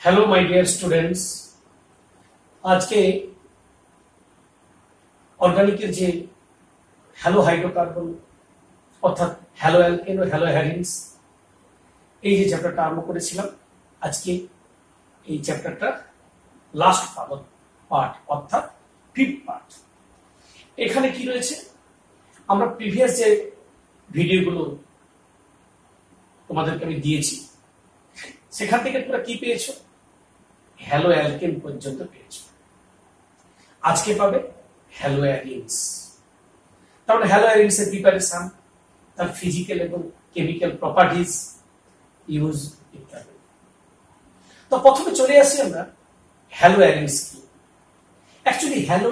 Hello my dear students, आज के অর্গানিকের যে হ্যালো হাইড্রোকার্বন অর্থাৎ হ্যালো অ্যালকেন ও হ্যালো হ্যালিন্স এই যে চ্যাপ্টারটা আরম্ভ করেছিলাম, আজকে এই চ্যাপ্টারটা লাস্ট পার্ট অর্থাৎ ফিফথ পার্ট। এখানে কি রয়েছে, আমরা প্রিভিয়াস যে ভিডিওগুলো তোমাদেরকে আমি দিয়েছি সেখান থেকে তোমরা কি পেয়েছো, হ্যালো অ্যালকেন পর্যন্ত পেয়েছো। আজকে পাবে হ্যালো অ্যালিনস। তাহলে হ্যালো অ্যালিনস এর প্রিপারেশন, তার ফিজিক্যাল এবং কেমিক্যাল প্রপার্টিজ, ইউজ ইত্যাদি। তো প্রথমে চলে আসি আমরা হ্যালো অ্যালিনস কি। অ্যাকচুয়ালি হ্যালো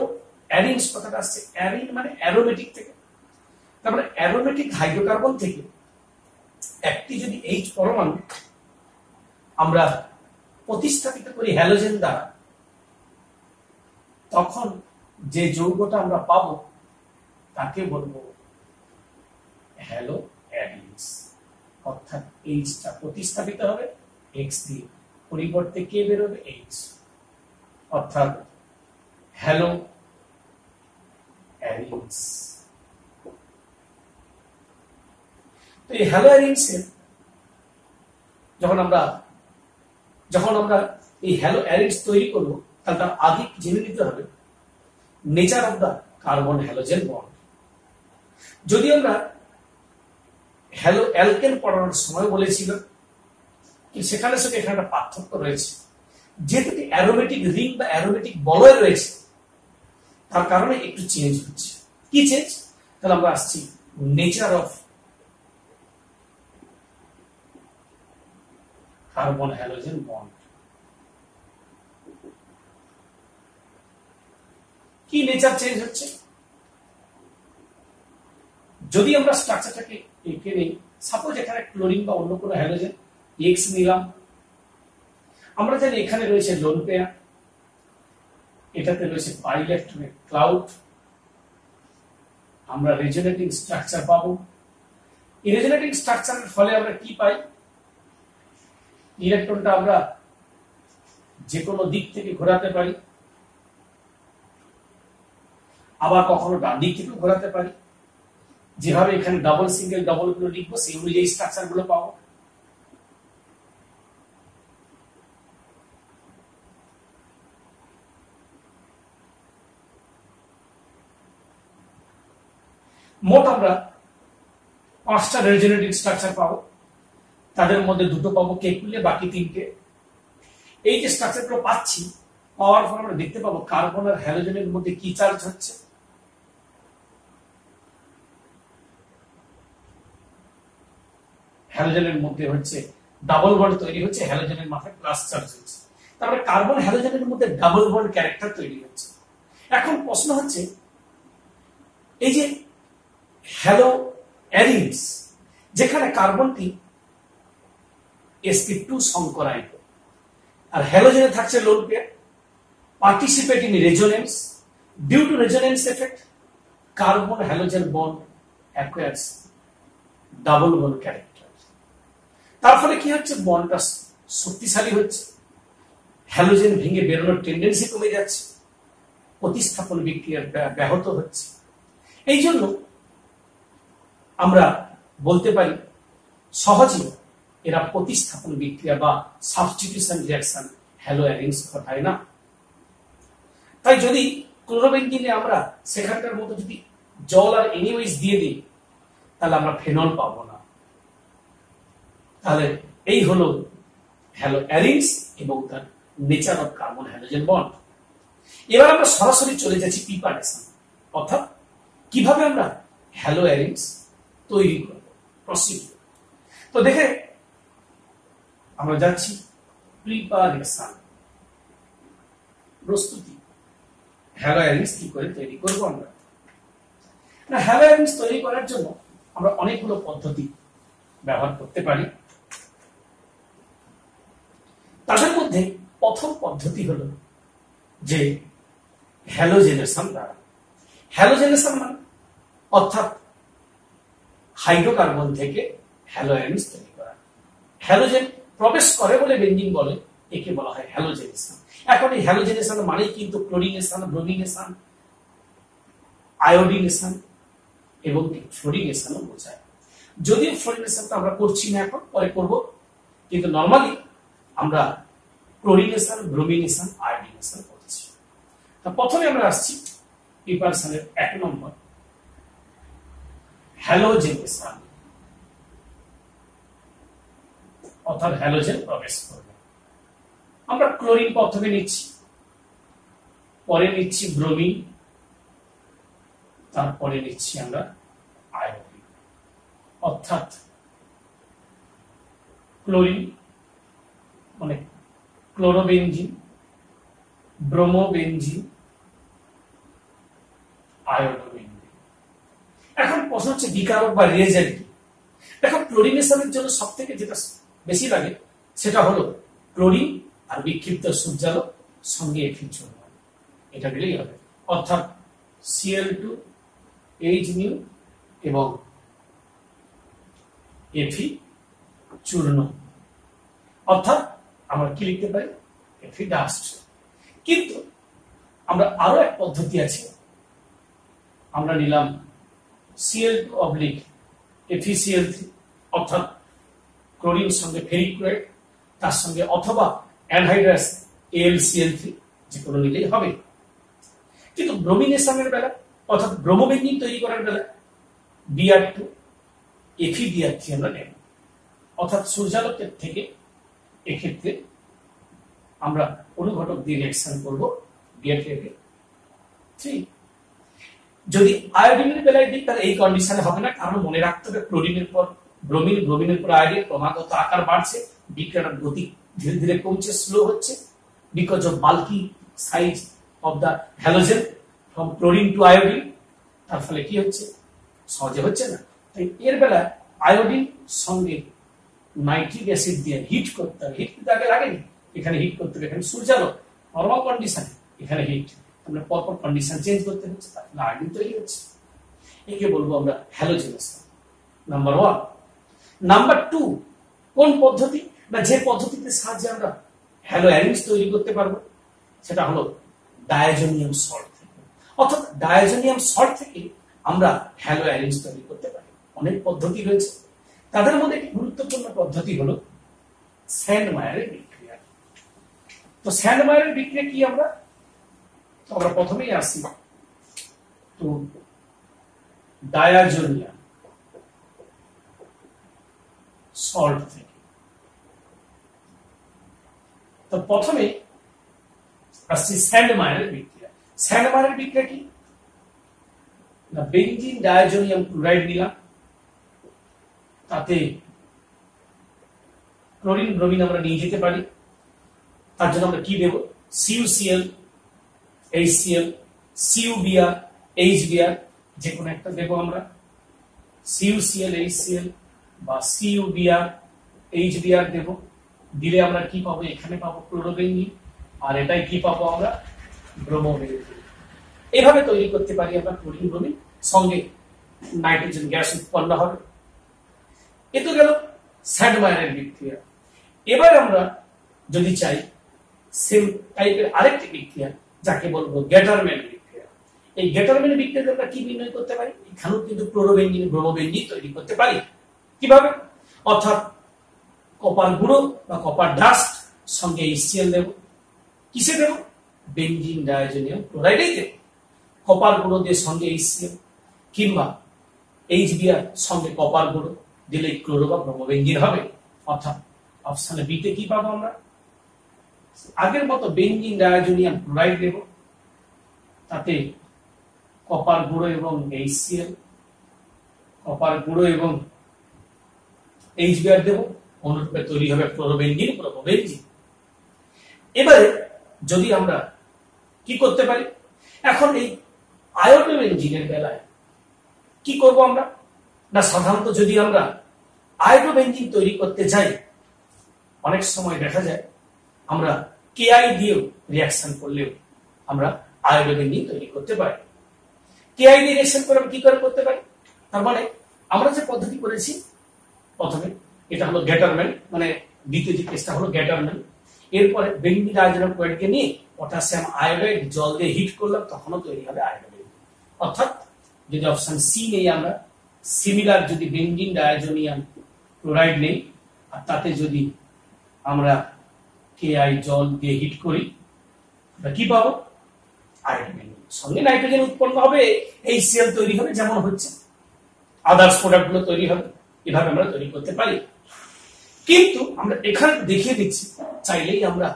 অ্যালিনস কথাটা আসছে অ্যারিন মানে অ্যারোমেটিক থেকে। তারপরে অ্যারোমেটিক হাইড্রোকার্বন থেকে একটি যদি এইচ পরমাণু আমরা প্রতিস্থাপিত করি হ্যালোজেন দ্বারা, তখন যে যৌগটা আমরা পাবো তাকে বলবো হ্যালো অ্যালিনস। অর্থাৎ এইচটা প্রতিস্থাপিত হবে এক্স দিয়ে, পরিবর্তে কে বেরোবে এইচ, অর্থাৎ হ্যালো অ্যালিনস। তো এই হ্যালো অ্যালিনসের যখন আমরা এই হ্যালো অ্যালিনস তৈরি করব, তাহলে তার আগে জেনে নিতে হবে nature of the carbon halogen bond. যদি আমরা হ্যালো অ্যালকেন পড়ানোর সময় বলেছিলাম, সেখানে সাথে এখানে একটা পার্থক্য রয়েছে। যেহেতু অ্যারোমেটিক রিং বা অ্যারোমেটিক বলয় রয়েছে, তার কারণে একটু চেঞ্জ হচ্ছে। কি চেঞ্জ? তাহলে আমরা আসছি nature of carbon halogen bond. কি নেচার চেঞ্জ হচ্ছে? যদি আমরা স্ট্রাকচারটাকে এঁকে নেই, সাপোজ এখানে ক্লোরিন বা অন্য কোনো হ্যালোজেন এক্স নিলাম, আমরা জানি এখানে রয়েছে লোন পেয়ার, এটাতে রয়েছে পাই ইলেকট্রনের ক্লাউড, আমরা রেজোনেটিং স্ট্রাকচার পাবো। এই রেজোনেটিং স্ট্রাকচারের ফলে আমরা কি পাই? ইলেকট্রনটা আমরা যে কোনো দিক থেকে ঘোরাতে পারি, আবার কখনো ডান দিক থেকে ঘোরাতে পারি। যেভাবে এখানে ডাবল সিঙ্গেল ডাবল গুলো লিখবো, সেই অনুযায়ী স্ট্রাকচার গুলো পাবো। মোট আমরা 5টা রেজোনেটিং স্ট্রাকচার পাবো, তাদের মধ্যে 2টো পাবো কেকুলে, বাকি 3টে। এই যে স্ট্রাকচার গুলো পাচ্ছি, পাওয়ার পর আমরা দেখতে পাবো কার্বন আর হ্যালোজেনের মধ্যে কি চার্জ হচ্ছে। হ্যালোজেনের মধ্যে হচ্ছে ডাবল বন্ড তৈরি হচ্ছে, হ্যালোজেনের মাথায় প্লাস চার্জ হচ্ছে। তারপরে কার্বন হ্যালোজেনের মধ্যে ডাবল বন্ড ক্যারেক্টার তৈরি হচ্ছে। এখন প্রশ্ন হচ্ছে, এই যে হ্যালো অ্যালিনস, যেখানে কার্বনটি sp2 সংকরায়িত আর হ্যালোজেনে থাকছে lone pair, participate in resonance, due to resonance effect carbon halogen bond acquires double bond character. তার ফলে কি হচ্ছে? বন্ডটা শক্তিশালী হচ্ছে, হ্যালোজেন ভেঙে বেরোনোর টেন্ডেন্সি কমে যাচ্ছে, প্রতিস্থাপন বিক্রিয়া ব্যাহত হচ্ছে। এই জন্য আমরা বলতে পারি সহজে এরা প্রতিস্থাপন বিক্রিয়া বা সাবস্টিটিউশন রিঅ্যাকশন হ্যালো অ্যালিনস ঘটায় না। তাই যদি ক্লোরোবেনজিনে আমরা সেখানকার মতো যদি জল আর এনিওয়েজ দিয়ে দিই, তাহলে আমরা ফেনল পাবো না। তাহলে এই হলো হ্যালো অ্যালিনস এবং তার nature of carbon halogen bond. এবার আমরা সরাসরি চলে যাচ্ছি প্রিপারেশন, অর্থাৎ কিভাবে আমরা হ্যালো অ্যালিনস তৈরি করব, প্রসিডিউর। তো দেখে আমরা যাচ্ছি প্রিপারেশন, প্রস্তুতি। হ্যালো অ্যালিনস কি করে তৈরি করব আমরা? না, হ্যালো অ্যালিনস তৈরি করার জন্য আমরা অনেকগুলো পদ্ধতি ব্যবহার করতে পারি। তাদের মধ্যে প্রথম পদ্ধতি হলো যে হ্যালোজেনেশন দ্বারা। হ্যালোজেনেশন মানে অর্থাৎ হাইড্রোকার্বন থেকে হ্যালো অ্যালিনস তৈরি করা। হ্যালোজেন প্রবেশ করে বলে বেঞ্জিন বলে একে বলা হয় হ্যালোজেনেশন। এখন এই হ্যালোজেনেশন মানেই কিন্তু ক্লোরিনেশন, ব্রোমিনেশন, আয়োডিনেশন এবং ফ্লোরিনেশনও বোঝায়। যদিও ফ্লোরিনেশনটা আমরা করছি না, এখন পরে করব, কিন্তু নর্মালি আমরা ক্লোরিনেশন, ব্রোমিনেশন, আয়োডিনেশন করছি। তা প্রথমে আমরা আসছি প্রিপারেশনের 1 নম্বর, হ্যালোজেনেশন, অর্থাৎ হ্যালোজেন প্রবেশ করবে। আমরা ক্লোরিন প্রথমে নিচ্ছি, পরে নিচ্ছি ব্রোমিন, তারপরে নিচ্ছি আমরা আয়োডিন। অর্থাৎ ক্লোরিন মানে ক্লোরোবেনজিন, ব্রোমোবেনজিন, আয়োডোবেনজিন। এখন প্রশ্ন হচ্ছে বিকারক বা রিয়েজেন্ট কি? দেখো, ক্লোরিনেশনের জন্য সব থেকে যেটা বেশি লাগে সেটা হলো ক্লোরিন আর বিক্ষিপ্ত সূর্যালোক সঙ্গে এফি চূর্ণ, এটা দিলেই হবে। অর্থাৎ Cl2H এবং এফি চূর্ণ, অর্থাৎ আমরা কি লিখতে পারি, এফি ডাস্ট। কিন্তু আমরা আরো এক পদ্ধতি আছে, আমরা নিলাম Cl2/FeCl3, অর্থাৎ ক্লোরিন সঙ্গে ফেরিক ক্লোরাইড, তার সঙ্গে অথবা অ্যানহাইড্রাস AlCl3, যে কোনো নিলেই হবে। কিন্তু ব্রোমিনেশনের বেলা অর্থাৎ ব্রোমোবেনজিন তৈরি করার বেলা Br2 FeBr3 আমরা নেব। অর্থাৎ সূর্যালোকের থেকে এক্ষেত্রে আমরা অনুঘটক দিয়ে রিঅ্যাকশন করব Br3। যদি আয়োডিনের বেলায় দিই তাহলে এই কন্ডিশনে হবে না, কারণ মনে রাখতে হবে ক্লোরিনের পর ব্রোমিন, ব্রোমিনের পর আয়োডিন, ক্রমাগত আকার বাড়ছে, বিক্রিয়ার গতি ধীরে ধীরে কমছে, স্লো হচ্ছে, because of bulky size of the halogen from chlorine to iodine. তার ফলে কি হচ্ছে, সহজে হচ্ছে না। তাই এর বেলা আয়োডিন সঙ্গে নাইট্রিক অ্যাসিড দিয়ে হিট করতে হবে। হিট কিন্তু আগে লাগেনি, এখানে হিট করতে হবে। এখানে সূর্যালোক নরমাল কন্ডিশন, এখানে হিট, আমরা পরপর কন্ডিশন চেঞ্জ করতে হচ্ছে, তাহলে আয়োডিন তৈরি হচ্ছে। একে বলবো আমরা হ্যালোজেনেশন, নাম্বার 1। নাম্বার 2, কোন পদ্ধতি বা যে পদ্ধতিতে সাহায্যে আমরা হ্যালো অ্যারিনস তৈরি করতে পারবো, সেটা হলো ডায়াজোনিয়াম সল্ট থেকে। অর্থাৎ ডায়াজোনিয়াম সল্ট থেকে আমরা হ্যালো অ্যারিনস তৈরি করতে পারি। অনেক পদ্ধতি রয়েছে, তাদের মধ্যে একটি গুরুত্বপূর্ণ পদ্ধতি হলো স্যান্ডমায়ারের বিক্রিয়া। তো স্যান্ডমায়ারের বিক্রিয়া কি, আমরা প্রথমেই আসি তো ডায়াজোনিয়াম সল্ট থেকে। তো প্রথমে আসছি স্যান্ডমায়ারের বিক্রিয়া। স্যান্ডমায়ারের বিক্রিয়া কি না, বেনজিন ডায়াজোনিয়াম ক্লোরাইড নিলাম, তাতে ক্লোরিন ব্রোমিন আমরা নিয়ে যেতে পারি। তার জন্য আমরা কি দেব, CuCl HCl, CuBr HBr, যে কোনো একটা দেব আমরা। CuCl HCl বা CuBr HBr দেব। দিলে আমরা কি পাবো, এখানে পাবো ক্লোরোবেনজিন, আর এটাই কি পাবো আমরা, ব্রোমোবেনজিন। এভাবে তৈরি করতে পারি আমরা ক্লোরিন ব্রোমিন, সঙ্গে নাইট্রোজেন গ্যাস উৎপন্ন হবে। এ তো গেল স্যান্ডমায়ারের বিক্রিয়া। এবার আমরা যদি চাই সেম টাইপের আরেকটি বিক্রিয়া, যাকে বলবো গ্যাটারম্যান বিক্রিয়া। এই গ্যাটারম্যান বিক্রিয়াতে আমরা কি নির্ণয় করতে পারি, এখানেও কিন্তু ক্লোরোবেনজিন, ব্রোমোবেনজিন তৈরি করতে পারি। কিভাবে, অর্থাৎ কপার গুঁড়ো বা কপার ডাস্ট সঙ্গে HCl দেব। কিসে দেব, বেনজিন ডায়াজোনিয়াম ক্লোরাইডেই দেব। কপার গুঁড়ো দিয়ে সঙ্গে HCl, কিংবা HBr সঙ্গে কপার গুঁড়ো দিলে ক্লোরো বা ব্রোমোবেনজিন হবে। অর্থাৎ অপশনে বিতে কি পাবো আমরা, আগের মতো বেনজিন ডায়াজোনিয়াম ক্লোরাইড দেব, তাতে কপার গুঁড়ো এবং HCl, কপার গুঁড়ো এবং HBr দেব, অনুরূপে তৈরি হবে ক্লোরোবেনজিন, ব্রোমোবেনজিন। এবারে যদি আমরা কি করতে পারি, এখন এই আয়োডোবেনজিনের বেলায় কি করব আমরা না, সাধারণত যদি আমরা আয়োডোবেনজিন তৈরি করতে যাই, অনেক সময় দেখা যায় আমরা KI দিয়েও রিঅ্যাকশন করলেও আমরা আয়োডোবেনজিন তৈরি করতে পারি। KI দিয়ে রিঅ্যাকশন করে কি করে করতে পারি, তার মানে আমরা যে পদ্ধতি করেছি প্রথমে, এটা হলো গ্যাটারম্যান, মানে দ্বিতীয় যে কেসটা হলো গ্যাটারম্যান। এরপরে বেঞ্জিন ডাইজোনিয়াম ক্লোরাইডকে নিয়ে পটাশিয়াম আয়োডাইড জল দিয়ে হিট করলাম, তখনও তৈরি হবে আয়োডাইড। অর্থাৎ যদি অপশন সি নেই আমরা, সিমিলার যদি বেঞ্জিন ডাইজোনিয়াম ক্লোরাইড নেই আর তাতে যদি আমরা কেআই জল দিয়ে হিট করি, আমরা কি পাবো? আয়োডাইড। সঙ্গে নাইট্রোজেন উৎপন্ন হবে, HCl তৈরি হবে, যেমন হচ্ছে আদার্স প্রোডাক্ট গুলো তৈরি হবে। এভাবে আমরা তৈরি করতে পারি। কিন্তু আমরা এখানে দেখিয়ে দিচ্ছি, চাইলেই আমরা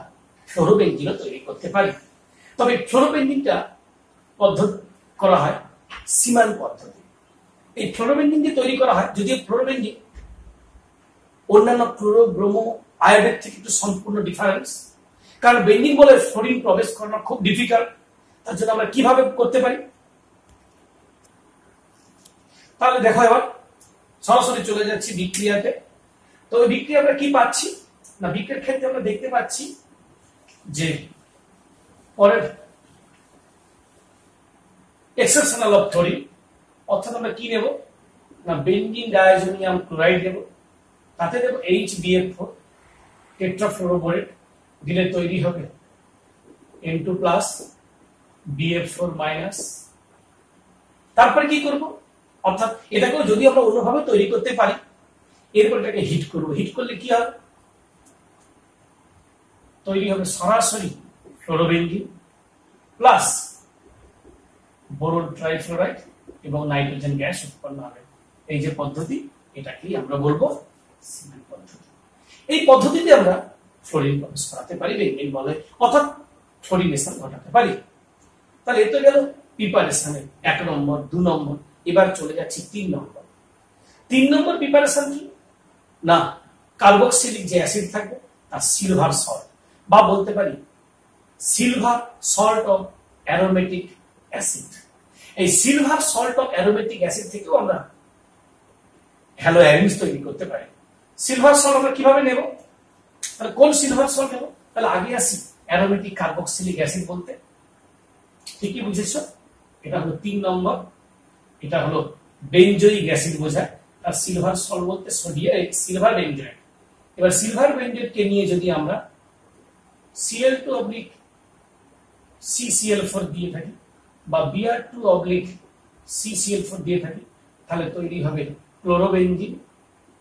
ফ্লোরোবেনজিনও তৈরি করতে পারি। তবে ফ্লোরোবেনজিনটা পদ্ধতি করা হয় সিমান পদ্ধতি। এই ফ্লোরোবেনজিন দিয়ে তৈরি করা হয়, যদিও ফ্লোরোবেনজিন অন্যান্য ক্লোরো ব্রোমো আয়োডের থেকে একটু সম্পূর্ণ ডিফারেন্স, কারণ বেঞ্জিন বলে ফ্লোরিন প্রবেশ করানো খুব ডিফিকাল্ট। তার জন্য আমরা কিভাবে করতে পারি? তাহলে দেখো, এবার সরাসরি চলে যাচ্ছি বিক্রিয়াতে। তো ওই বিক্রিয়া আমরা কি পাচ্ছি না, বিক্রিয়ার ক্ষেত্রে আমরা দেখতে পাচ্ছি যে পরের এক্সেপশনাল অফ ফ্লোরিন, অর্থাৎ আমরা কি নেব না, বেঞ্জিন ডাইজোনিয়াম ক্লোরাইড নেব, তাতে দেব HBF4 টেট্রাফ্লোরোবোরেট, দিলে তৈরি হবে N2+, BF4-। তারপরে কি করব, অর্থাৎ এটাকেও যদি আমরা অন্যভাবে তৈরি করতে পারি, এরপর এটাকে হিট করব। হিট করলে কি হবে? তৈরি হবে সরাসরি ফ্লোরোবেনজিন প্লাস বোরন ট্রাইফ্লোরাইড এবং নাইট্রোজেন গ্যাস উৎপন্ন হবে। এই যে পদ্ধতি, এটাকেই আমরা বলবো সিমেন্ট পদ্ধতি। এই পদ্ধতিতে আমরা ফ্লোরিন প্রবেশ করাতে পারি, বেঞ্জিন বলে, অর্থাৎ ফ্লোরিনেশন ঘটাতে পারি। তাহলে এত গেল প্রিপারেশনের 1 নম্বর 2 নম্বর। এবার চলে যাচ্ছি 3 নম্বর। 3 নম্বর প্রিপারেশন কি না, কার্বক্সিলিক যে অ্যাসিড থাকবে তার সিলভার সল্ট, বা বলতে পারি silver salt of aromatic acid. এই silver salt of aromatic acid থেকেও আমরা হ্যালোঅ্যারিনস তৈরি করতে পারি। সিলভার সল্ট আমরা কিভাবে নেব? তাহলে কোন সিলভার সল্ট নেব? তাহলে আগে আসি অ্যারোমেটিক কার্বক্সিলিক অ্যাসিড বলতে। ঠিকই বুঝেছো, এটা হলো 3 নম্বর। এটা হলো বেনজোইক অ্যাসিড বোঝায়, আর সিলভার সল্ট বলতে সোডিয়াম সিলভার বেনজয়েট। এবার সিলভার বেনজয়েটকে নিয়ে যদি আমরা Cl2/CCl4 দিয়ে থাকি বা Br2/CCl4 দিয়ে থাকি, তাহলে তৈরি হবে ক্লোরোবেনজিন,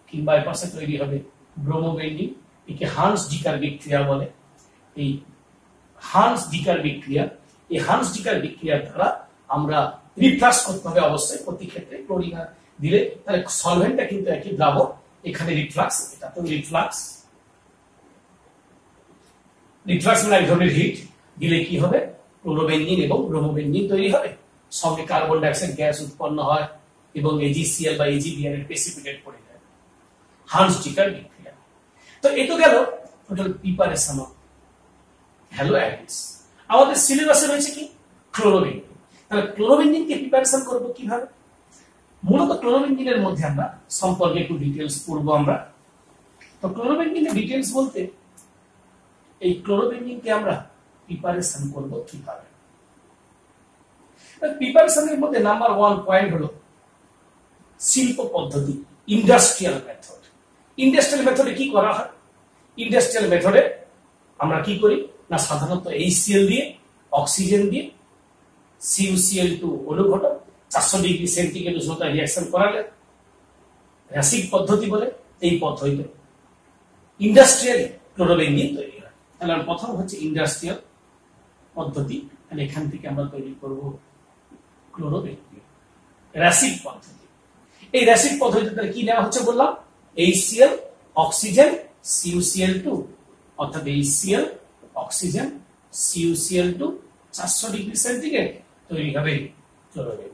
কিংবা এর পাশে তৈরি হবে ব্রোমোবেনজিন। একে হান্স ডিকার বিক্রিয়া বলে। এই হান্স ডিকার বিক্রিয়া, এই হান্স ডিকার বিক্রিয়ার দ্বারা আমরা রিফ্লাক্স করতে হবে অবশ্যই। প্রতি ক্ষেত্রে ক্লোরিন দিলে তাহলে সলভেন্টটা কিন্তু একই দ্রাবক, এখানে রিফ্লাক্স, এটা তো রিফ্লাক্স। রিফ্লাক্স মানে এক ধরনের হিট দিলে কি হবে, ক্লোরোবেনজিন এবং ব্রোমোবেনজিন তৈরি হবে, সঙ্গে কার্বন ডাই অক্সাইড গ্যাস উৎপন্ন হয় এবং AgCl বা AgBr এর প্রেসিপিটেট পড়ে যায়, হান্স ডিকার বিক্রিয়া। তো এতো গেল টোটাল প্রিপারেশন অফ হ্যালোঅ্যারিনস। আমাদের সিলেবাসে রয়েছে কি, ক্লোরোবেনজিন। তাহলে ক্লোরোবেনজিনকে প্রিপারেশন করব কিভাবে? মূলত ক্লোরোবেনজিনের মধ্যে আমরা সম্পর্কে একটু ডিটেইলস পড়বো আমরা। তো ক্লোরোবেনজিনের ডিটেইলস বলতে, এই ক্লোরোবেনজিনকে আমরা প্রিপারেশন করব কিভাবে? প্রিপারেশনের মধ্যে নাম্বার 1 পয়েন্ট হলো শিল্প পদ্ধতি, ইন্ডাস্ট্রিয়াল মেথড। ইন্ডাস্ট্রিয়াল মেথডে কি করা হয়? ইন্ডাস্ট্রিয়াল মেথডে আমরা কি করি না, সাধারণত HCl দিয়ে, অক্সিজেন দিয়ে CuCl2 অনুঘটক 400 ডিগ্রি সেন্টিগ্রেড উষ্ণতা রিঅ্যাকশন করালে র্যাসিড পদ্ধতি বলে। এই পদ্ধতিতে ইন্ডাস্ট্রিয়াল ক্লোরোবেনজিন তৈরি হয়। তাহলে প্রথম হচ্ছে ইন্ডাস্ট্রিয়াল পদ্ধতি। তাহলে এখান থেকে আমরা তৈরি করব ক্লোরোবেনজিন। র্যাসিড পদ্ধতি, এই র্যাসিড পদ্ধতিতে কি নেওয়া হচ্ছে বললাম, HCl, অক্সিজেন, CuCl2, অর্থাৎ HCl, oxygen, CuCl2 400 degree centigrade তৈরি হবে ক্লোরোবেনজিন।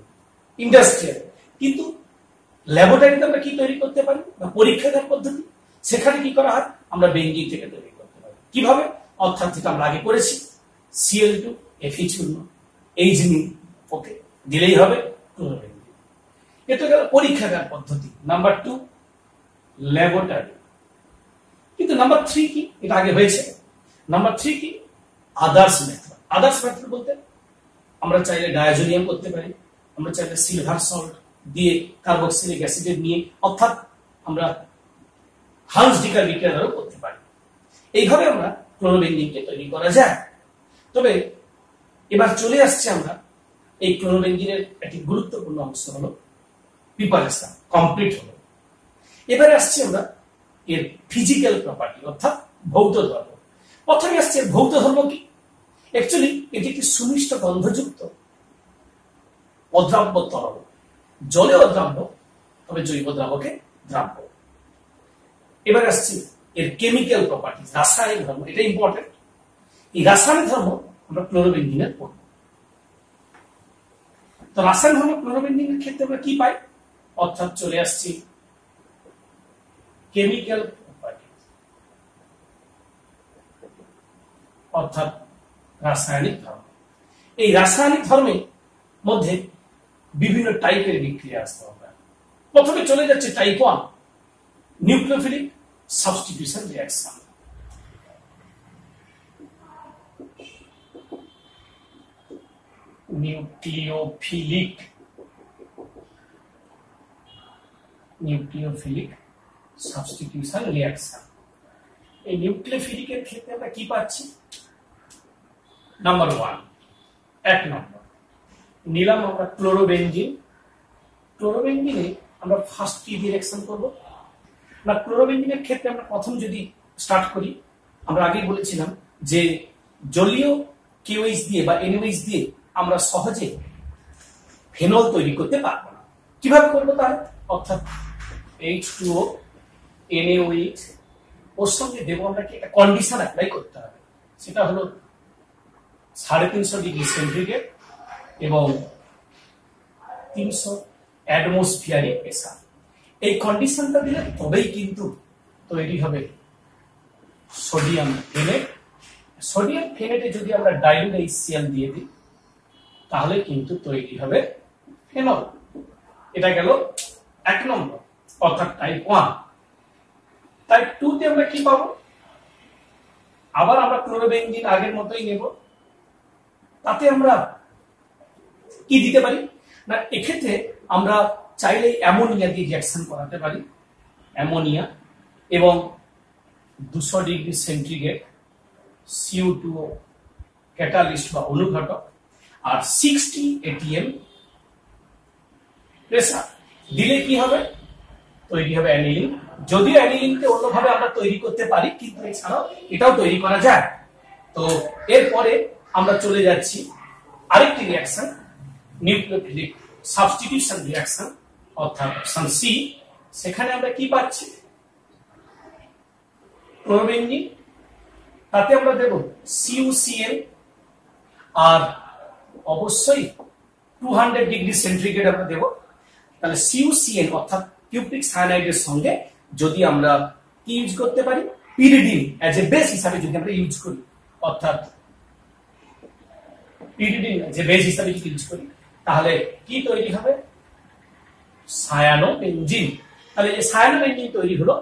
ইন্ডাস্ট্রিয়াল। কিন্তু ল্যাবরেটরিতে আমরা কি তৈরি করতে পারি বা পরীক্ষাগার পদ্ধতি, সেখানে কি করা হয়, আমরা বেঞ্জিন থেকে তৈরি করতে পারি। কিভাবে? অর্থাৎ যেটা আমরা আগে করেছি, Cl2 Fe চূর্ণ, H নিন, ওকে, দিলেই হবে ক্লোরোবেনজিন। এটা গেল পরীক্ষাগার পদ্ধতি। Number 2 laboratory. কিন্তু নাম্বার 3 কি, এটা আগে হয়েছে। নাম্বার 3 কি, আদার্স মেথড। আদার্স মেথড বলতে আমরা চাইলে ডায়াজোনিয়াম করতে পারি, আমরা চাইলে সিলভার সল্ট দিয়ে কার্বক্সিলিক অ্যাসিড নিয়ে, অর্থাৎ আমরা হান্স ডিকার বিক্রিয়া দ্বারা করতে পারি। এইভাবে আমরা ক্লোরোবেনজিনকে তৈরি করা যায়। তবে এবার চলে আসছে আমরা এই ক্লোরোবেনজিনের একটি গুরুত্বপূর্ণ অংশ হলো প্রিপারেশন কমপ্লিট হলো। এবারে আসছে আমরা এর ফিজিক্যাল প্রপার্টি অর্থাৎ ভৌত ধর্ম। প্রথমে আসছে ভৌত ধর্ম কি? অ্যাকচুয়ালি এটি একটি সুমিষ্ট গন্ধযুক্ত অদ্রাব্য তরল, জলে অদ্রাব্য তবে জৈব দ্রাবকে দ্রাব্য। এবার আসছে এর কেমিক্যাল প্রপার্টি, রাসায়নিক ধর্ম। এটা ইম্পর্টেন্ট। এই রাসায়নিক ধর্ম আমরা ক্লোরোবেনজিনের পড়ব। তো রাসায়নিক ধর্ম ক্লোরোবেনজিনের ক্ষেত্রে আমরা কি পাই? অর্থাৎ চলে আসছি কেমিক্যাল প্রপার্টি অর্থাৎ রাসায়নিক ধর্ম। এই রাসায়নিক ধর্মের মধ্যে বিভিন্ন টাইপের বিক্রিয়া আসতে হবে। প্রথমে চলে যাচ্ছে type 1, nucleophilic substitution reaction. Nucleophilic substitution reaction. এই নিউক্লিওফিলিকের ক্ষেত্রে আমরা কি পাচ্ছি? নাম্বার 1, 1 নম্বর নিলাম আমরা ক্লোরোবেনজিন। ক্লোরোবেনজিনে আমরা ফার্স্ট কি রিঅ্যাকশন করব না? ক্লোরোবেনজিনের ক্ষেত্রে আমরা প্রথম যদি স্টার্ট করি, আমরা আগেই বলেছিলাম যে জলীয় KOH দিয়ে বা NaOH দিয়ে আমরা সহজে ফেনল তৈরি করতে পারবো না। কিভাবে করবো তাহলে? অর্থাৎ H2O NaOH ওর সঙ্গে দেবো আমরা কি একটা কন্ডিশন অ্যাপ্লাই করতে হবে। সেটা হলো 350 ডিগ্রি সেন্টিগ্রেড এবং 300 অ্যাটমসফিয়ারিক প্রেসার। এই কন্ডিশনটা দিলে তবেই কিন্তু তৈরি হবে সোডিয়াম ফেনেট। সোডিয়াম ফেনেটে যদি আমরা ডাইলুট HCl দিয়ে দিই তাহলে কিন্তু তৈরি হবে ফেনল। এটা গেল 1 নম্বর অর্থাৎ টাইপ 1। টাইপ 2 তে আমরা কি পাবো? আবার আমরা ক্লোরোবেনজিন আগের মতোই নেব। তাতে আমরা কি দিতে পারি না, এক্ষেত্রে আমরা চাইলে অ্যামোনিয়া দিয়ে রিঅ্যাকশন করাতে পারি। অ্যামোনিয়া এবং 200 ডিগ্রি সেন্টিগ্রেড CO2 ক্যাটালিস্ট বা অনুঘটক আর 60 ATM প্রেসার দিলে কি হবে? তৈরি হবে অ্যানিলিন। যদিও অ্যানিলিনকে অন্যভাবে আমরা তৈরি করতে পারি, কিন্তু এছাড়াও এটাও তৈরি করা যায়। তো এরপরে আমরা চলে যাচ্ছি আরেকটি রিঅ্যাকশন, নিউক্লিওফিলিক সাবস্টিটিউশন রিঅ্যাকশন অর্থাৎ অপশন সি। সেখানে আমরা কি পাচ্ছি? ক্লোরোবেনজিন, তাতে আমরা দেব CuCl আর অবশ্যই 200 ডিগ্রি সেন্টিগ্রেড আমরা দেব। তাহলে CuCl অর্থাৎ কিউপ্রিক সায়ানাইডের সঙ্গে যদি আমরা কি ইউজ করতে পারি? পিরিডিন অ্যাজ এ বেস হিসাবে যদি আমরা ইউজ করি, অর্থাৎ পিরিডিন যে বেস হিসাবে যদি ইউজ করি তাহলে কি তৈরি হবে? সায়ানোবেনজিন। তাহলে এই সায়ানোবেনজিন তৈরি হলো,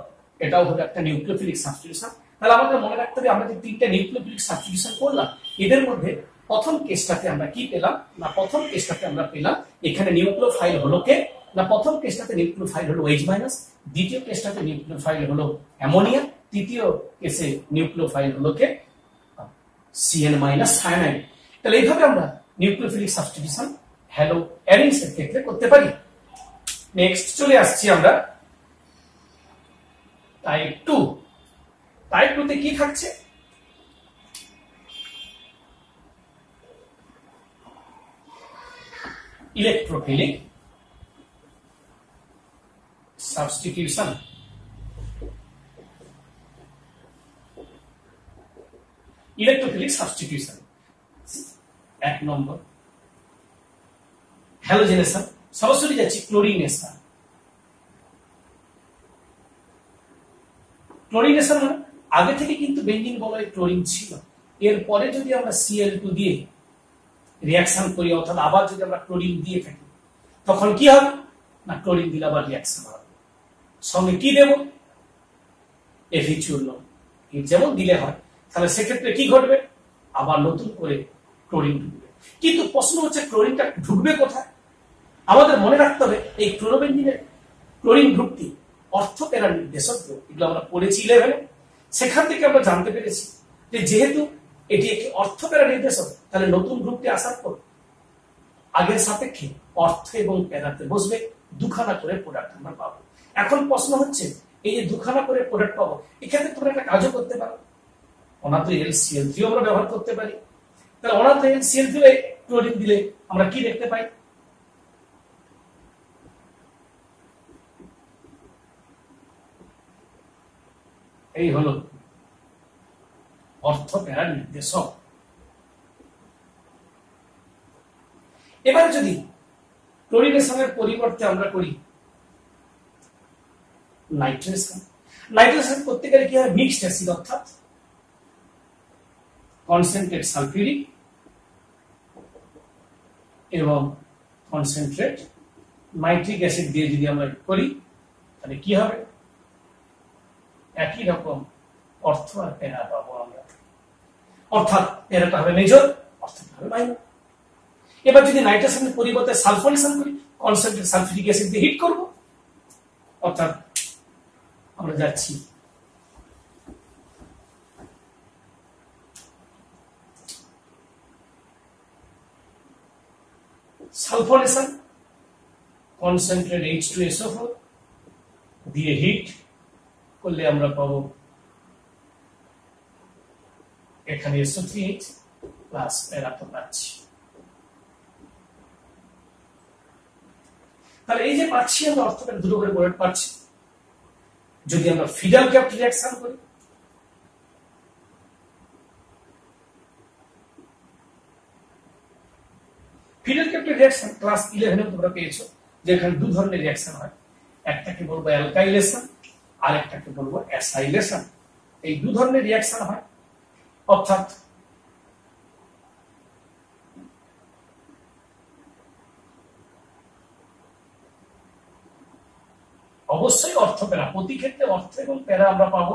এটাও হলো একটা নিউক্লিওফিলিক সাবস্টিটিউশন। তাহলে আমাদের মনে রাখতে হবে আমরা যে 3টা নিউক্লিওফিলিক সাবস্টিটিউশন করলাম, এদের মধ্যে প্রথম কেসটাতে আমরা কি পেলাম না, প্রথম কেসটাতে আমরা পেলাম এখানে নিউক্লিওফাইল হলো কে না, প্রথম কেসটাতে নিউক্লিওফাইল হলো H-, দ্বিতীয় কেসটাতে নিউক্লিওফাইল হলো অ্যামোনিয়া, তৃতীয় কেসে নিউক্লিওফাইল হলো কে Cn- সায়ানাইড। তাহলে এইভাবে আমরা নিউক্লিওফিলিক সাবস্টিটিউশন হ্যালো অ্যারিনস এর ক্ষেত্রে করতে পারি। নেক্সট চলে আসছি আমরা টাইপ 2। টাইপ 2 তে কি থাকছে? Electrophilic substitution. ইলেকট্রোফিলিক সাবস্টিটিউশন 1 নম্বর হ্যালোজেনেশন। সরাসরি যাচ্ছি ক্লোরিনেশন। ক্লোরিনেশন মানে আগে থেকে কিন্তু বেঞ্জিন বলয়ে ক্লোরিন ছিল, এরপরে যদি আমরা Cl2 দিয়ে রিঅ্যাকশন করি অর্থাৎ আবার যদি আমরা ক্লোরিন দিয়ে থাকি তখন কি হবে না, ক্লোরিন দিলে আবার রিঅ্যাকশন হবে। সঙ্গে কি দেব? Fe চূর্ণ যেমন দিলে হয়। তাহলে সেক্ষেত্রে কি ঘটবে? আবার নতুন করে ক্লোরিন ঢুকবে। কিন্তু প্রশ্ন হচ্ছে ক্লোরিনটা ঢুকবে কোথায়? আমাদের মনে রাখতে হবে এই ক্লোরোবেনজিনের ক্লোরিন গ্রুপটি অর্থপ্যারা নির্দেশক, এগুলো আমরা পড়েছি 11-এ। সেখান থেকে আমরা জানতে পেরেছি যে যেহেতু এটি একটি অর্থ প্যারা নির্দেশক, তাহলে নতুন গ্রুপটি আসার পর আগের সাপেক্ষে অর্থ এবং প্যারাতে বসবে, দুখানা করে প্রোডাক্ট আমরা পাবো। এখন প্রশ্ন হচ্ছে, এই যে দুখানা করে প্রোডাক্ট পাবো, এখানে তোমরা একটা কাজও করতে পারো, অনাথ HCl3 আমরা ব্যবহার করতে পারি। তাহলে অনাথ HCl3 ক্লোরিন দিলে আমরা কি দেখতে পাই? এই হলো অর্থ প্যারা নির্দেশক। এবার যদি ক্লোরিনেশনের পরিবর্তে আমরা করি নাইট্রেশন, নাইট্রেশন করতে গেলে কি হয়? মিক্সড অ্যাসিড অর্থাৎ কনসেন্ট্রেট সালফিউরিক এবং কনসেন্ট্রেট নাইট্রিক অ্যাসিড দিয়ে যদি আমরা করি, তাহলে কি হবে? একই রকম অর্থ আর প্যারা পাবো আমরা, অর্থাৎ প্যারাটা হবে মেজর, অর্থটা হবে মাইনর। এবার যদি নাইট্রেশনের পরিবর্তে সালফোনেশন করি, কনসেন্ট্রেট সালফিউরিক অ্যাসিড দিয়ে হিট করব, অর্থাৎ আমরা যাচ্ছি সালফোনেশন, কনসেন্ট্রেট H2SO4 দিয়ে হিট করলে আমরা পাবো এখানে SO3H প্লাস প্যারা তো পাচ্ছি। তাহলে এই যে পাচ্ছি আমরা অর্থ প্যারা দুটো করে প্রোডাক্ট পাচ্ছি। যদি আমরা ফিডাল ক্যাপ্ট রিঅ্যাকশন করি, ফিডাল ক্যাপ্ট রিঅ্যাকশন ক্লাস 11 তোমরা পেয়েছো, যেখানে দু ধরনের রিঅ্যাকশন হয়, একটাকে বলবো অ্যালকাইলেশন আর একটাকে বলবো অ্যাসাইলেশন। এই দু ধরনের রিঅ্যাকশন হয়, অর্থাৎ অবশ্যই অর্থ প্যারা, প্রতি ক্ষেত্রে অর্থ এবং প্যারা আমরা পাবো।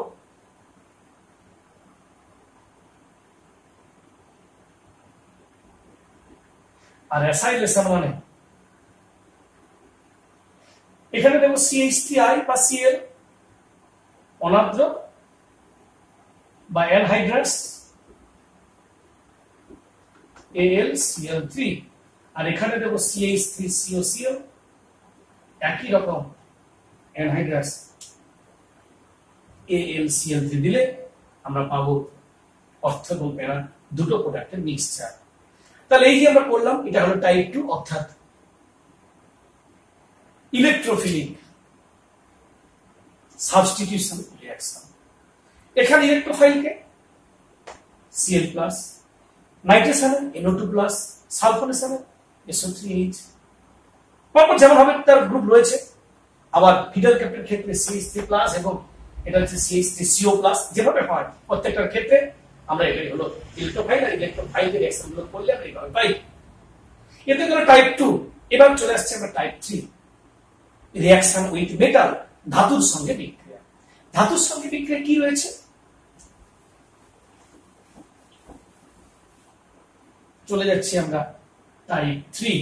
আর অ্যাসাইলেশন মানে এখানে দেখো CH3I বা Cl অনাদ্র বা অ্যানহাইড্রাস AlCl3, আর এখানে দেখো CH3COCl একই রকম অ্যানহাইড্রাস AlCl3 দিলে আমরা পাবো অর্থ এবং প্যারা দুটো প্রোডাক্টের মিক্সচার। তাহলে এই যে আমরা করলাম, এটা হলো টাইপ 2 অর্থাৎ ইলেকট্রোফিলিক সাবস্টিটিউশন রিঅ্যাকশন। এখানে ইলেকট্রোফাইলকে Cl+, নাইট্রেশনে NO2+, সালফোনেশনে SO3H। পরপর যেমন হবে তার গ্রুপ রয়েছে, আবার ফিডাল ক্যাপ্টের ক্ষেত্রে CH3+ এবং এটা হচ্ছে CH3CO+, যেভাবে হয় প্রত্যেকটার ক্ষেত্রে আমরা এটাই হলো ইলেকট্রোফাইল আর ইলেকট্রোফাইলের রিঅ্যাকশন গুলো করলে আমরা এইভাবে পাই। এতে হলো টাইপ 2। এবার চলে আসছে আমরা টাইপ 3, রিঅ্যাকশন উইথ মেটাল, ধাতুর সঙ্গে বিক্রিয়া। ধাতুর সঙ্গে বিক্রিয়া কি রয়েছে? চলে যাচ্ছি আমরা টাইপ 3,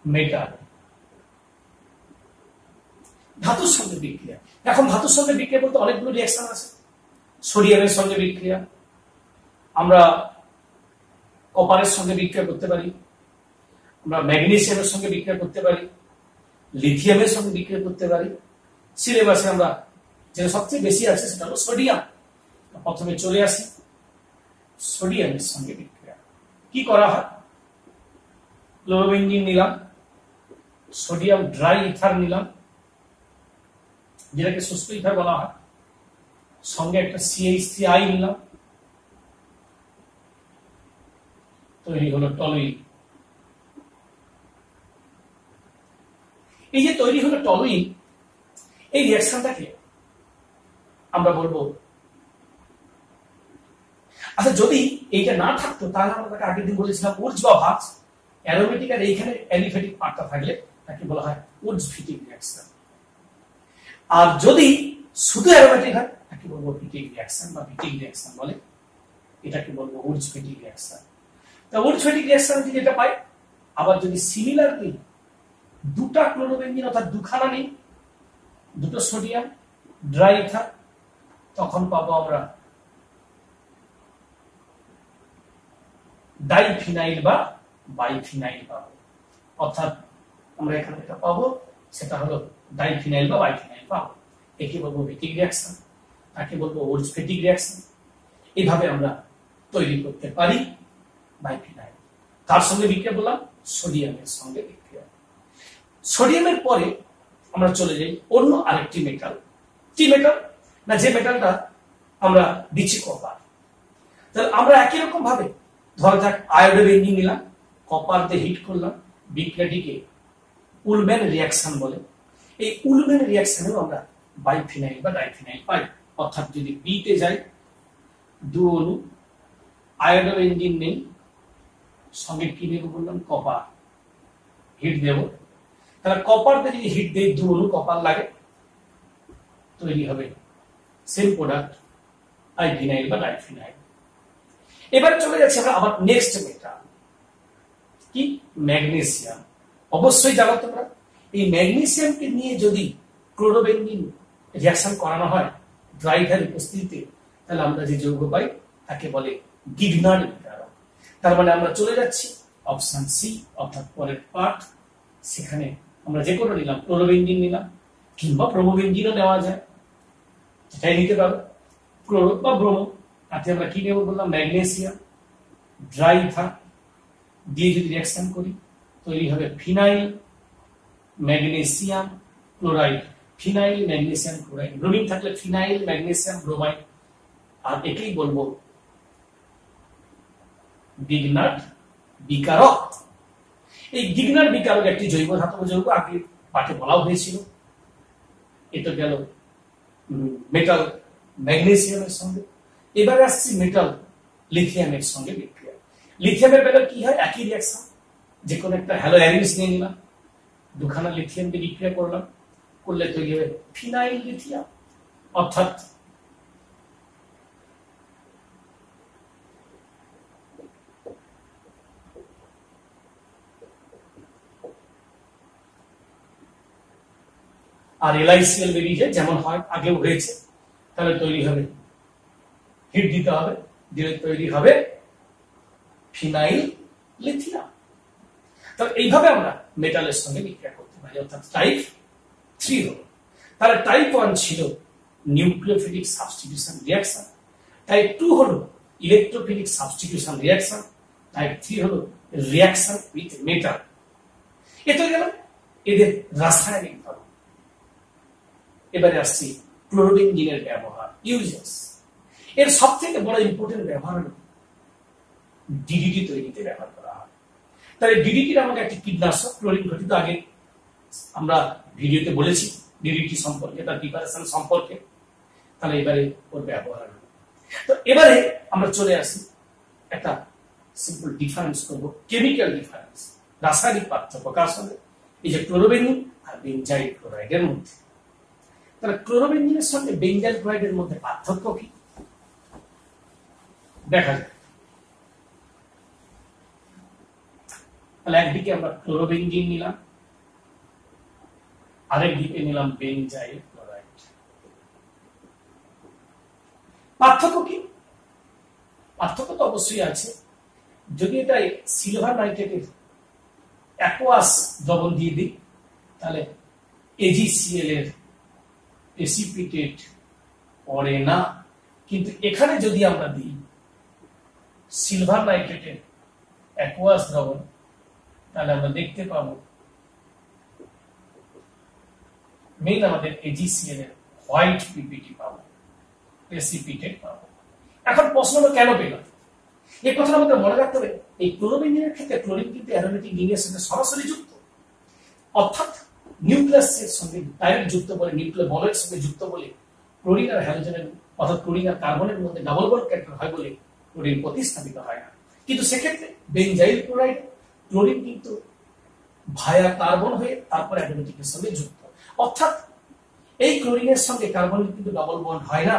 মেটাল, ধাতুর সঙ্গে বিক্রিয়া। এখন ধাতুর সঙ্গে বিক্রিয়া বলতে অনেকগুলো রিঅ্যাকশন আছে। সোডিয়ামের সঙ্গে বিক্রিয়া, আমরা কপারের সঙ্গে বিক্রিয়া করতে পারি, আমরা ম্যাগনেসিয়ামের সঙ্গে বিক্রিয়া করতে পারি, লিথিয়ামের সঙ্গে বিক্রিয়া করতে পারি। সিলেবাসে আমরা যেটা সবচেয়ে বেশি আছে সেটা হলো সোডিয়াম। প্রথমে চলে আসি সোডিয়ামের সঙ্গে বিক্রিয়া। কি করা হয়? ক্লোরোবেনজিন নিলাম, সোডিয়াম ড্রাই ইথার নিলাম, যেটাকে শুষ্ক ইথার বলা হয়, সঙ্গে একটা CH3I নিলাম, তৈরি হলো টলুইন। এই যে তৈরি হলো টলুইন, এই রিঅ্যাকশনটাকে আমরা বলবো, আচ্ছা যদি এইটা না থাকতো তাহলে আমরা তাকে আগের দিন বলেছিলাম উডস বা ভাজ, অ্যারোমেটিক আর এইখানে অ্যালিফ্যাটিক পার্টটা থাকলে তাকে বলা হয় উডস ফিটিং রিঅ্যাকশন। আর যদি শুধু অ্যারোমেটিক হয় তাকে বলবো ফিটিং রিঅ্যাকশন বা ফিটিং রিঅ্যাকশন বলে, এটাকে বলবো উডস ফিটিং রিঅ্যাকশন। তা উডস ফিটিং রিঅ্যাকশন থেকে যেটা পাই, আবার যদি সিমিলারলি দুটা ক্লোরোবেনজিন অর্থাৎ দুখানা নেই, দুটো সোডিয়াম ড্রাই ইথার তখন পাবো আমরা ডাইফিনাইল বা বাইফিনাইল পাবো। অর্থাৎ আমরা এখানে যেটা পাবো সেটা হলো ডাইফিনাইল বা বাইফিনাইল পাবো। একে বলবো ভিটিক রিয়াকশন, তাকে বলবো ওলস-ফেটিক রিয়াকশন। এইভাবে আমরা তৈরি করতে পারি বাইফিনাইল। তার সঙ্গে বিক্রিয়া বললাম সোডিয়ামের সঙ্গে বিক্রিয়া। সোডিয়ামের পরে আমরা চলে যাই অন্য আরেকটি মেটাল। কি মেটাল? না, যে মেটালটা আমরা দিচ্ছি কপার। তাহলে আমরা একই রকম ভাবে ধরা যাক আয়োডের ইঞ্জিন নিলাম, কপার দিয়ে হিট করলাম, বিক্রিয়াটিকে উলম্যান রিয়াকশন বলে। এই উলম্যান রিয়াকশনেও আমরা বাইফিনাইল বা ডাইফিনাইল পাই। অর্থাৎ যদি বিতে যাই, দু অণু আয়োডের ইঞ্জিন নেই, সঙ্গে কি নেব বললাম কপার, হিট দেব। তাহলে কপার দিয়ে যদি হিট দেই, দু অণু কপার লাগে, তৈরি হবে সেম প্রোডাক্ট আইফিনাইল বা ডাইফিনাইল। এবার চলে যাচ্ছে আমরা আবার নেক্সট মেটাল, কি? ম্যাগনেসিয়াম। অবশ্যই জানো তোমরা, এই ম্যাগনেসিয়ামকে নিয়ে যদি ক্লোরোবেনজিন রিয়াকশন করানো হয় ড্রাইভার উপস্থিতিতে, তাহলে আমরা যে যৌগ পাই তাকে বলে গিগনার বিকারক। তার মানে আমরা চলে যাচ্ছি অপশন সি, অর্থাৎ পরের পার্ট। সেখানে আমরা যে কোনো নিলাম, ক্লোরোবেনজিন নিলাম কিংবা ব্রোমোবেনজিনও নেওয়া যায়, সেটাই নিতে পারো, ক্লোরো বা ব্রোমো। তাতে আমরা কি নেব বললাম ম্যাগনেসিয়াম, ড্রাইভার দিয়ে যদি রিয়াকশন করি তৈরি হবে phenyl magnesium chloride. Phenyl magnesium chloride, bromine থাকলে ফিনাইল ম্যাগনেসিয়াম ব্রোমাইড। আর একেই বলবো গিগনার বিকারক। এই গিগনার বিকারক একটি জৈব ধাতব যৌগ, আগে পাঠে বলা হয়েছিল। এটা গেল মেটাল ম্যাগনেসিয়ামের সঙ্গে। এবারে আসছি মেটাল লিথিয়ামের সঙ্গে বিক্রিয়া। লিথিয়ামের বেলা কি হয়? একই রিয়াকশন, যে কোনো একটা হ্যালো অ্যারিনস নিয়ে নিলাম, দুখানা লিথিয়াম দিয়ে বিক্রিয়া করলাম, করলে তৈরি হবে ফিনাইল লিথিয়াম। অর্থাৎ আর এলআইসিএল বেরিয়ে যেমন হয় আগেও হয়েছে, তাহলে তৈরি হবে, হিট দিতে হবে, দিয়ে তৈরি হবে ফিনাইল লিথিয়াম। তাহলে এইভাবে আমরা মেটালের সঙ্গে বিক্রিয়া করতে পারি। অর্থাৎ টাইপ 3 হলো। তাহলে টাইপ 1 ছিল নিউক্লিওফিলিক সাবস্টিটিউশন রিয়াকশন, টাইপ 2 হলো ইলেকট্রোফিলিক সাবস্টিটিউশন রিয়াকশন, টাইপ 3 হলো রিয়াকশন উইথ মেটাল। এটা গেল এদের রাসায়নিক ধর্ম। এবারে আসছি ক্লোরোবেনজিনের ব্যবহার, ইউজেস। এর সব থেকে বড় ইম্পর্টেন্ট ব্যবহার হলো ডিডিটি তৈরিতে ব্যবহার করা হয়। তাহলে ডিডিটির আমাকে একটি কীটনাশক, ক্লোরিন ঘটিত। আগে আমরা ভিডিওতে বলেছি ডিডিটি সম্পর্কে, তার প্রিপারেশন সম্পর্কে। তাহলে এবারে ওর ব্যবহার হলো। তো এবারে আমরা চলে আসি একটা সিম্পল ডিফারেন্স করবো, কেমিক্যাল ডিফারেন্স, রাসায়নিক পার্থক্য কার সঙ্গে? এই যে ক্লোরোবেনজিন আর বেনজাইল ক্লোরাইডের মধ্যে। তাহলে ক্লোরোবেনজিনের সঙ্গে বেনজাইল ক্লোরাইডের মধ্যে পার্থক্য কি দেখা যায়। তাহলে একদিকে আমরা ক্লোরোবেনজিন নিলাম, আরেকদিকে নিলাম বেনজাইল ক্লোরাইড। পার্থক্য কি? পার্থক্য তো অবশ্যই আছে। যদি এটা সিলভার নাইট্রেটের অ্যাকোয়াস দ্রবণ দিয়ে দিই, তাহলে এজিসিএল এর প্রেসিপিটেট পড়ে না। কিন্তু এখানে যদি আমরা দিই সিলভার নাইট্রেটের অ্যাকোয়াস দ্রবণ, তাহলে আমরা দেখতে পাবো মেইন আমাদের এজিসিএল এর হোয়াইট পিপিটি পাবো, প্রেসিপিটেট পাবো। এখন প্রশ্ন হলো কেন পেলাম? এই কথাটা আমাদের মনে রাখতে হবে, এই ক্লোরোবেনজিনের ক্ষেত্রে ক্লোরিন কিন্তু অ্যারোমেটিক রিংয়ের সঙ্গে সরাসরি যুক্ত। অর্থাৎ নিউক্লিয়াসের সঙ্গে ডাইরেক্ট যুক্ত বলে, নিউক্লিয় বলের সঙ্গে যুক্ত বলে ক্লোরিন আর হ্যালোজেনের, অর্থাৎ ক্লোরিন আর কার্বনের মধ্যে ডাবল বন্ড ক্যারেক্টার হয় বলে ক্লোরিন প্রতিস্থাপিত হয় না। কিন্তু সেক্ষেত্রে বেনজাইল ক্লোরাইড ক্লোরিন কিন্তু ভায়া কার্বন হয়ে তারপরে অ্যারোমেটিকের সঙ্গে যুক্ত। অর্থাৎ এই ক্লোরিনের সঙ্গে কার্বনের কিন্তু ডাবল বন্ড হয় না।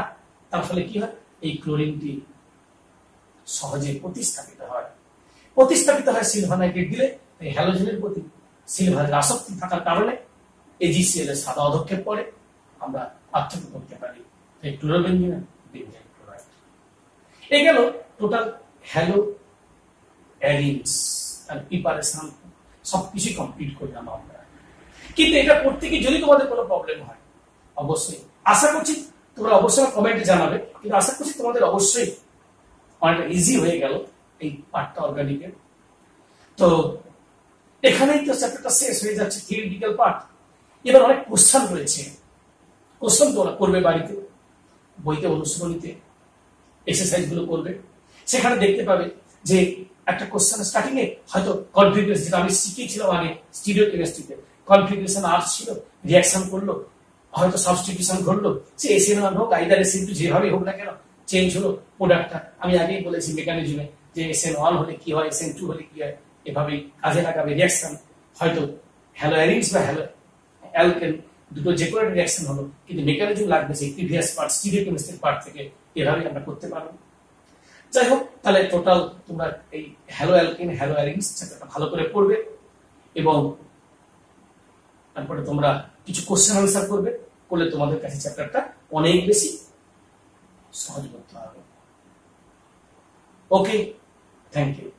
তার ফলে কি হয়? এই ক্লোরিনটি সহজে প্রতিস্থাপিত হয়। প্রতিস্থাপিত হয় সিলভার নাইট্রেট দিলে। এই হ্যালোজেনের প্রতি সিলভারের আসক্তি থাকার কারণে এজিসিএল এর সাদা অধক্ষেপ পড়ে। আমরা পার্থক্য করতে পারি ক্লোরোবেনজিন, বেনজাইল ক্লোরাইড। এই গেল টোটাল হ্যালো অ্যারিনস আর প্রিপারেশন সবকিছু কমপ্লিট করলাম আমরা। কিন্তু এটা করতে গিয়ে যদি তোমাদের কোনো প্রবলেম হয়, অবশ্যই আশা করছি তোমরা অবশ্যই কমেন্টে জানাবে, কিন্তু আশা করছি তোমাদের অবশ্যই অনেকটা ইজি হয়ে গেল এই পার্টটা অর্গানিকের। তো এখানেই তো চ্যাপ্টারটা শেষ হয়ে যাচ্ছে, থিওরিটিক্যাল পার্ট। এবার অনেক কোশ্চেন রয়েছে, কোশ্চেন তোমরা করবে বাড়িতে, বইতে অনুশীলনীতে এক্সারসাইজ গুলো করবে। সেখানে দেখতে পাবে যে একটা কোশ্চেন স্টার্টিং এ হয়তো কনফিগারেশন, যেটা আমি শিখিয়েছিলাম আগে স্টিরিও কেমিস্ট্রিতে, কনফিগারেশন আর ছিল, রিয়াকশন করলো, হয়তো সাবস্টিটিউশন ঘটলো, সে SN1 হোক আইদার SN2 যেভাবে হোক না কেন চেঞ্জ হলো প্রোডাক্টটা। আমি আগেই বলেছি মেকানিজমে যে SN1 হলে কি হয়, SN2 হলে কি হয়, এভাবেই কাজে লাগাবে রিয়াকশন। হয়তো হ্যালো অ্যারিনস বা হ্যালো অ্যালকেন দুটো যে কোনো রিয়াকশন হলো, কিন্তু মেকানিজম লাগবে সেই প্রিভিয়াস পার্ট স্টিরিও কেমিস্ট্রির পার্ট থেকে, এভাবে আমরা করতে পারবো। যাই হোক, তাহলে টোটাল তোমরা এই হ্যালো অ্যালকেন হ্যালো অ্যারিনস চ্যাপ্টারটা ভালো করে পড়বে এবং তারপরে তোমরা কিছু কোশ্চেন আনসার করবে, করলে তোমাদের কাছে চ্যাপ্টারটা অনেক বেশি সহজ করতে হবে। ওকে, থ্যাংক ইউ।